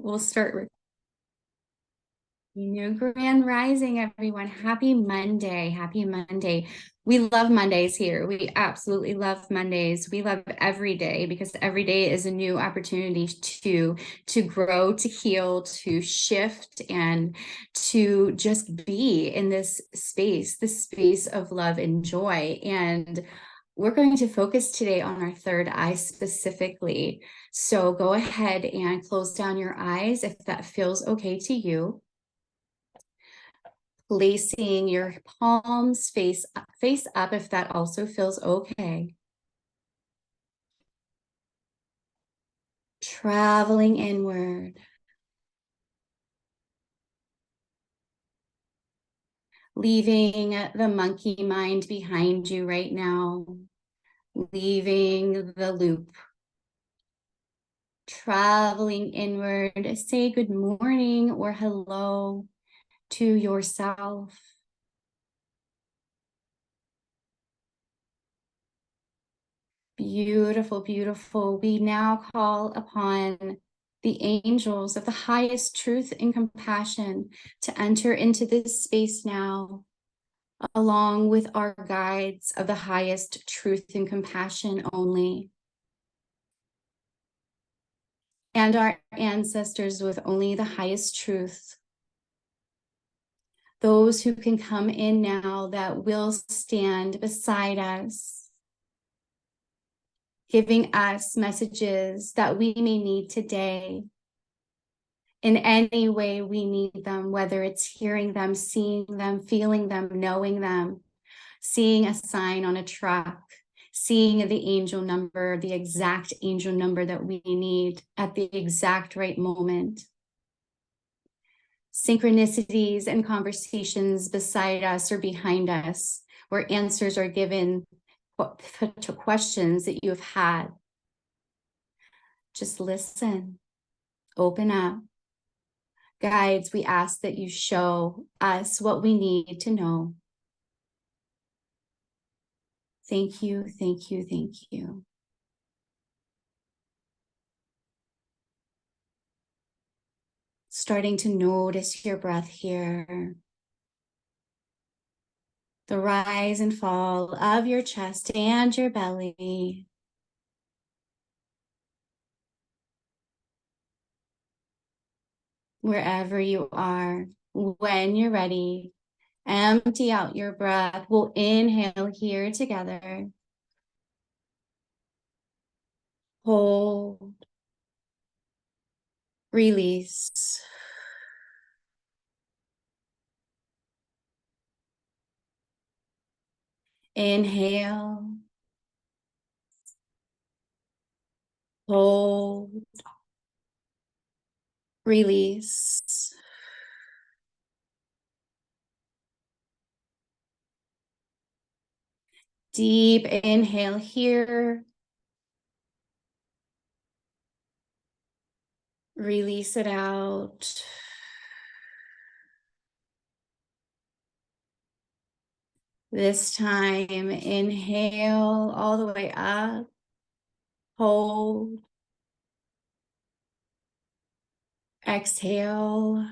We'll start. New Grand Rising, everyone. Happy Monday. Happy Monday. We love Mondays here. We absolutely love Mondays. We love every day because every day is a new opportunity to grow, to heal, to shift, and to just be in this space of love and joy. And we're going to focus today on our third eye specifically. So go ahead and close down your eyes if that feels okay to you. Placing your palms face up if that also feels okay. Traveling inward. Leaving the monkey mind behind you right now. Leaving the loop. Traveling inward. Say good morning or hello to yourself. Beautiful, beautiful. We now call upon the angels of the highest truth and compassion to enter into this space now, along with our guides of the highest truth and compassion only, and our ancestors with only the highest truth. Those who can come in now that will stand beside us, giving us messages that we may need today in any way we need them, whether it's hearing them, seeing them, feeling them, knowing them, seeing a sign on a truck, seeing the angel number, the exact angel number that we need at the exact right moment. Synchronicities and conversations beside us or behind us, where answers are given to questions that you have had. Just listen, open up. Guides, we ask that you show us what we need to know. Thank you, thank you, thank you. Starting to notice your breath here. The rise and fall of your chest and your belly. Wherever you are, when you're ready, empty out your breath. We'll inhale here together. Hold. Release. Inhale. Hold. Release. Deep inhale here. Release it out. This time, inhale all the way up. Hold. Exhale.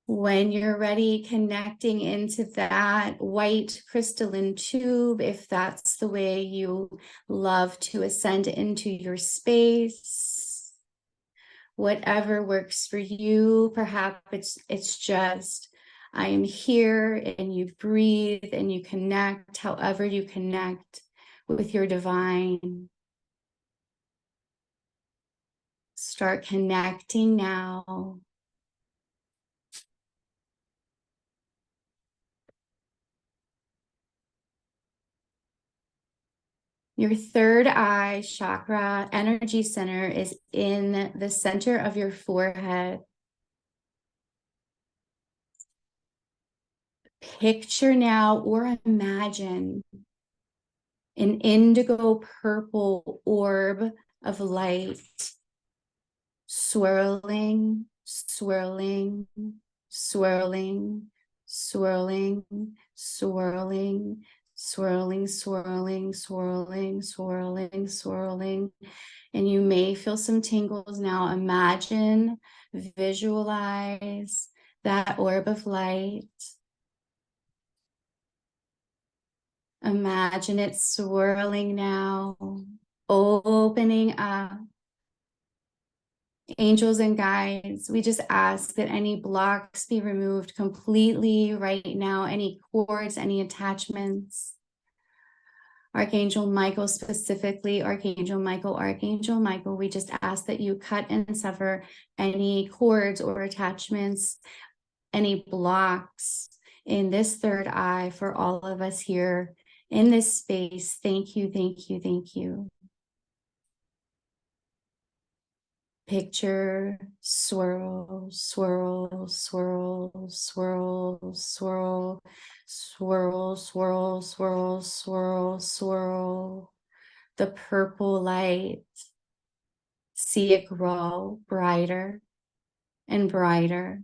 When you're ready, connecting into that white crystalline tube, if that's the way you love to ascend into your space, whatever works for you. Perhaps it's just, I am here, and you breathe and you connect, however you connect with your divine. Start connecting now. Your third eye chakra energy center is in the center of your forehead. Picture now or imagine an indigo purple orb of light swirling, swirling, swirling, swirling, swirling, swirling, swirling, swirling, swirling, swirling. And you may feel some tingles now. Imagine, visualize that orb of light. Imagine it swirling now, opening up. Angels and guides, we just ask that any blocks be removed completely right now, any cords, any attachments. Archangel Michael specifically, Archangel Michael, we just ask that you cut and sever any cords or attachments, any blocks in this third eye for all of us here in this space. Thank you, thank you, thank you. Picture swirl, swirl, swirl, swirl, swirl, swirl, swirl, swirl, swirl, swirl. The purple light. See it grow brighter and brighter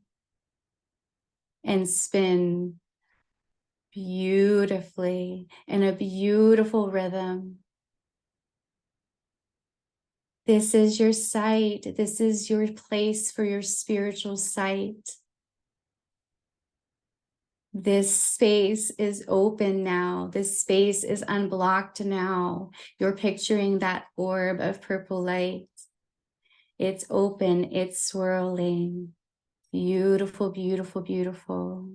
and spin beautifully in a beautiful rhythm. This is your sight. This is your place for your spiritual sight. This space is open now. This space is unblocked now. You're picturing that orb of purple light. It's open, it's swirling. Beautiful, beautiful, beautiful.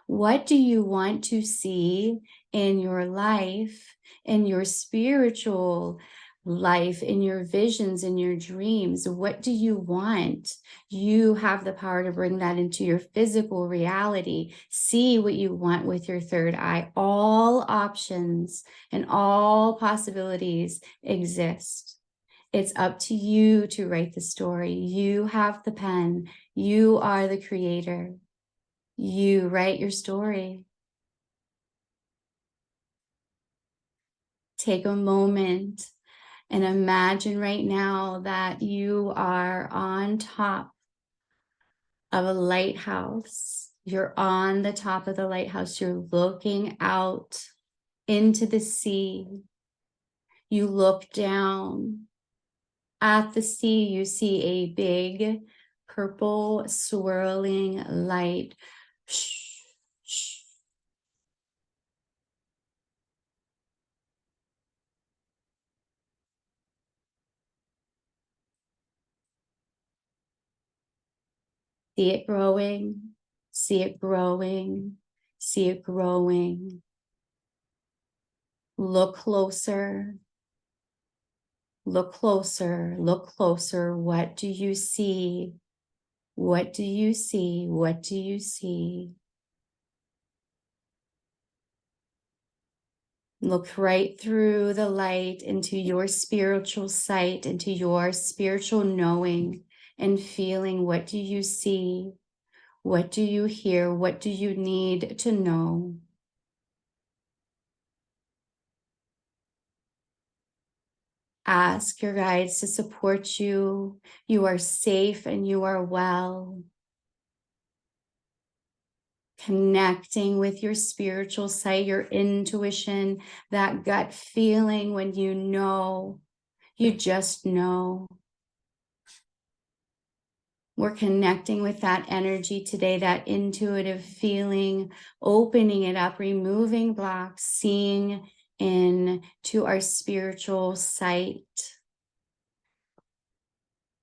What do you want to see in your life, in your spiritual life, in your visions, in your dreams? What do you want? You have the power to bring that into your physical reality. See what you want with your third eye. All options and all possibilities exist. It's up to you to write the story. You have the pen. You are the creator. You write your story. Take a moment and imagine right now that you are on top of a lighthouse. You're on the top of the lighthouse. You're looking out into the sea. You look down at the sea. You see a big purple swirling light. See it growing, see it growing, see it growing. Look closer, look closer, look closer. What do you see? What do you see? What do you see? Look right through the light into your spiritual sight, into your spiritual knowing and feeling. What do you see? What do you hear? What do you need to know? Ask your guides to support you. You are safe and you are well. Connecting with your spiritual sight, your intuition, that gut feeling when you know, you just know. We're connecting with that energy today, that intuitive feeling, opening it up, removing blocks, seeing into our spiritual sight.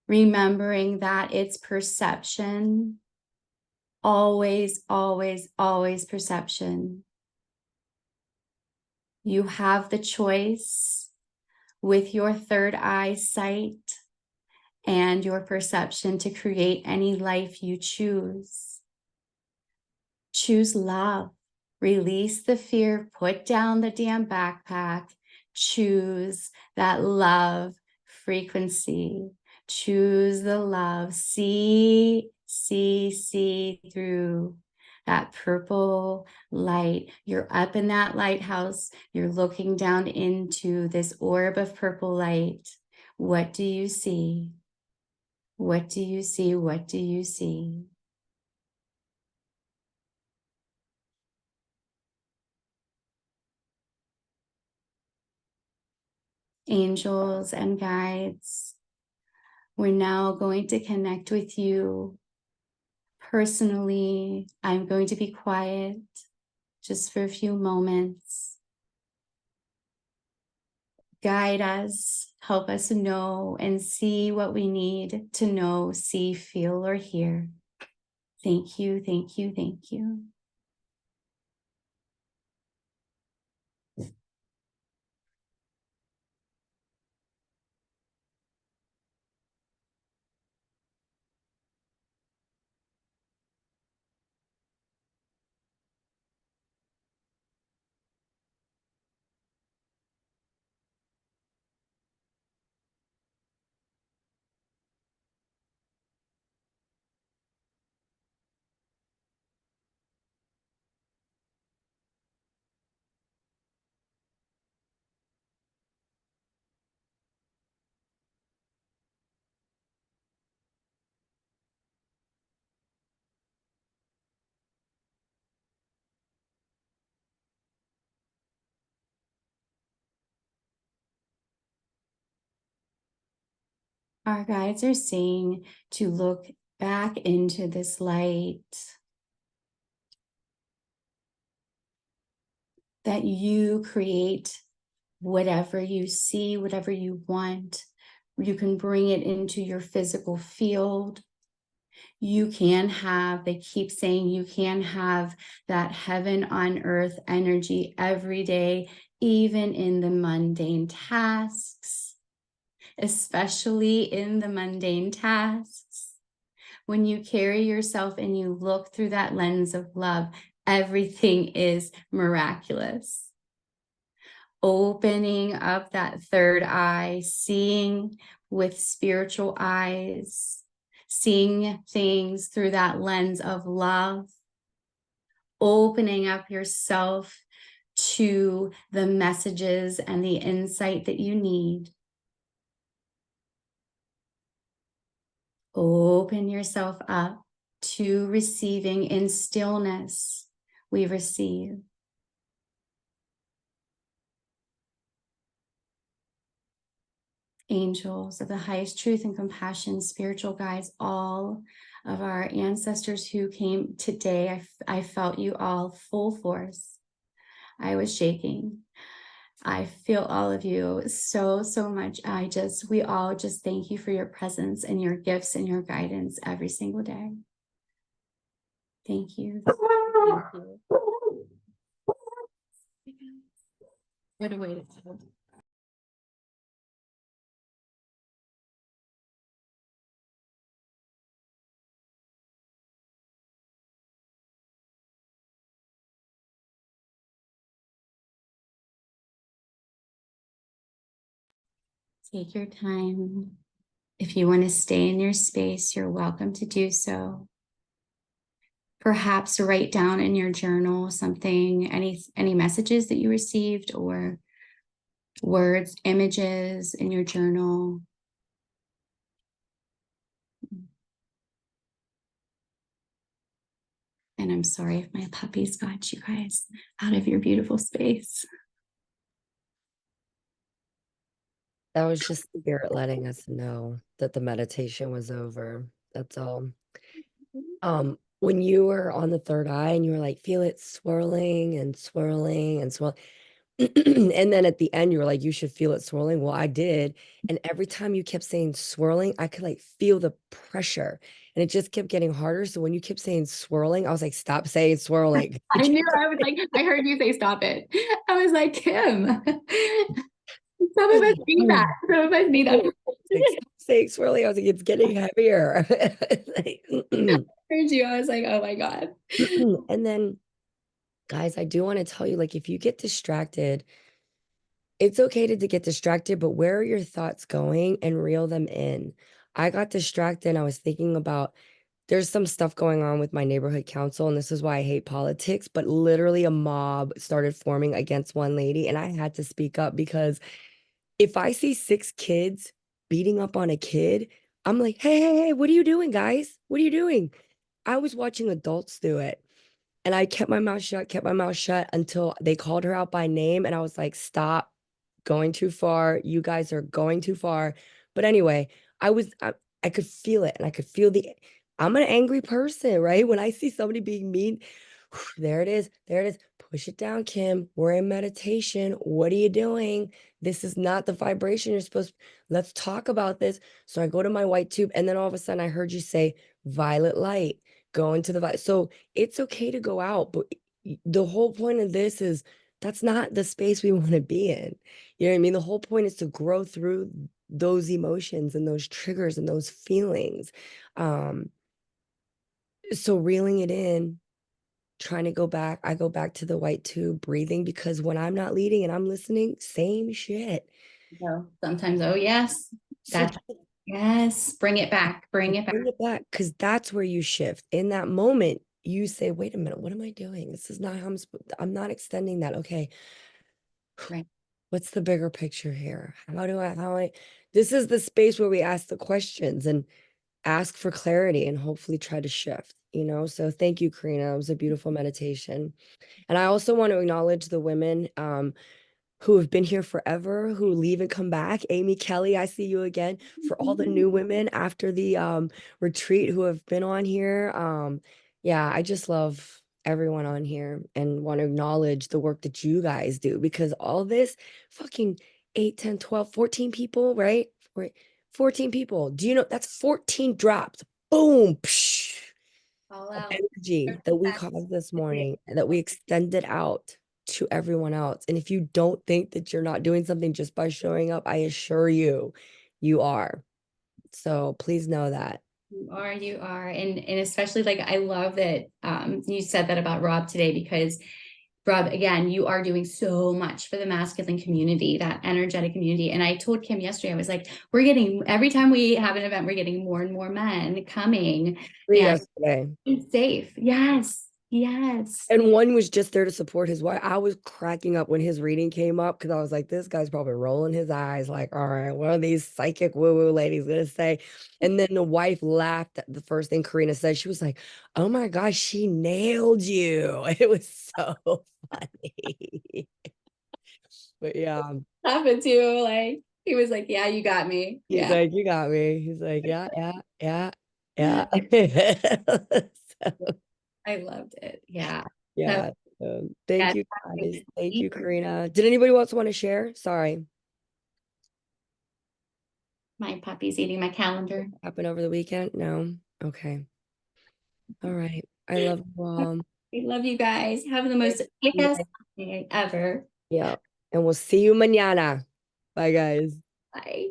Remembering that it's perception, always, always, always perception. You have the choice with your third eye sight and your perception to create any life you choose. Choose love. Release the fear. Put down the damn backpack. Choose that love frequency. Choose the love. See through that purple light. You're up in that lighthouse. You're looking down into this orb of purple light. What do you see? What do you see? What do you see? angels and guides, we're now going to connect with you personally. I'm going to be quiet just for a few moments. Guide us, help us know and see what we need to know, see, feel, or hear. Thank you, thank you, thank you. Our guides are saying to look back into this light, that you create whatever you see, whatever you want. You can bring it into your physical field. You can have, they keep saying you can have that heaven on earth energy every day, even in the mundane tasks, especially in the mundane tasks. When you carry yourself and you look through that lens of love, everything is miraculous. Opening up that third eye, seeing with spiritual eyes, seeing things through that lens of love, opening up yourself to the messages and the insight that you need. Open yourself up to receiving in stillness. We receive. Angels of the highest truth and compassion, spiritual guides, all of our ancestors who came today, I felt you all full force. I was shaking. I feel all of you so, so much. We all just thank you for your presence and your gifts and your guidance every single day. Thank you. Thank you. What a way to go. Take your time. If you want to stay in your space, you're welcome to do so. Perhaps write down in your journal something, any messages that you received or words, images in your journal. And I'm sorry if my puppies got you guys out of your beautiful space. That was just spirit letting us know that the meditation was over. That's all. When you were on the third eye and you were like, feel it swirling and swirling and swirling. And then at the end, you were like, you should feel it swirling. Well, I did. And every time you kept saying swirling, I could like feel the pressure and it just kept getting harder. So when you kept saying swirling, I was like, stop saying swirling. I knew, I was like, I heard you say stop it. I was like, Kim, some of us need that. Some of us need that. Like, stop saying swirling. I was like, it's getting heavier. Like, Heard you. I was like, oh my God. and then, guys, I do want to tell you, like, if you get distracted, it's okay to get distracted, but where are your thoughts going and reel them in? I got distracted and I was thinking about there's some stuff going on with my neighborhood council, and this is why I hate politics, but literally a mob started forming against one lady, and I had to speak up because if I see 6 kids beating up on a kid, I'm like, hey, hey, hey, what are you doing, guys? What are you doing? I was watching adults do it. And I kept my mouth shut until they called her out by name. And I was like, stop. going too far. You guys are going too far. But anyway, I could feel it and I could feel I'm an angry person, right? When I see somebody being mean, there it is. There it is. Push it down, Kim. We're in meditation. What are you doing? This is not the vibration you're supposed. Let's talk about this. So I go to my white tube, and then all of a sudden I heard you say violet light. Go into the violet. So it's okay to go out, but the whole point of this is that's not the space we want to be in. You know what I mean? The whole point is to grow through those emotions and those triggers and those feelings. Um, so reeling it in, trying to go back, I go back to the white tube, breathing, because when I'm not leading and I'm listening, same shit. So sometimes, oh yes, So that's yes. Bring it back. Bring it back. bring it back, because that's where you shift. In that moment, you say, wait a minute, what am I doing? This is not how I'm not extending that. Okay, Right. what's the bigger picture here? This is the space where we ask the questions and ask for clarity and hopefully try to shift, you know? So thank you, Karina. It was a beautiful meditation. And I also want to acknowledge the women who have been here forever, who leave and come back. Amy Kelly, I see you again. For all the new women after the retreat who have been on here. Yeah, I just love everyone on here and want to acknowledge the work that you guys do, because all this fucking 8, 10, 12, 14 people, right? 14 people. Do you know that's 14 drops? Boom. Psh, All of out. energy that we caused this morning and that we extended out to everyone else. And if you don't think that you're not doing something just by showing up, I assure you, you are. So please know that. You are. And especially like I love that you said that about Rob today because Rob, again, you are doing so much for the masculine community, that energetic community. And I told Kim yesterday, I was like, we're getting every time we have an event, we're getting more and more men coming Free and yesterday. it's safe. Yes. Yes. And one was just there to support his wife. I was cracking up when his reading came up because I was like, this guy's probably rolling his eyes, like, all right, what are these psychic woo-woo ladies gonna say? And then the wife laughed at the first thing Karina said. She was like, oh my gosh, she nailed you. It was so funny. But yeah, Happened to like he was like, yeah, you got me. he's Yeah. like, you got me. He's like, yeah, yeah, yeah, yeah. So, I loved it. Yeah. So yeah. Thank yeah, you guys. Thank you, Karina. Did anybody else want to share? Sorry. my puppy's eating my calendar. Happen over the weekend? No. Okay. All right. I love you all. We love you guys. Have the most best day ever. Yeah. And we'll see you mañana. Bye, guys. Bye.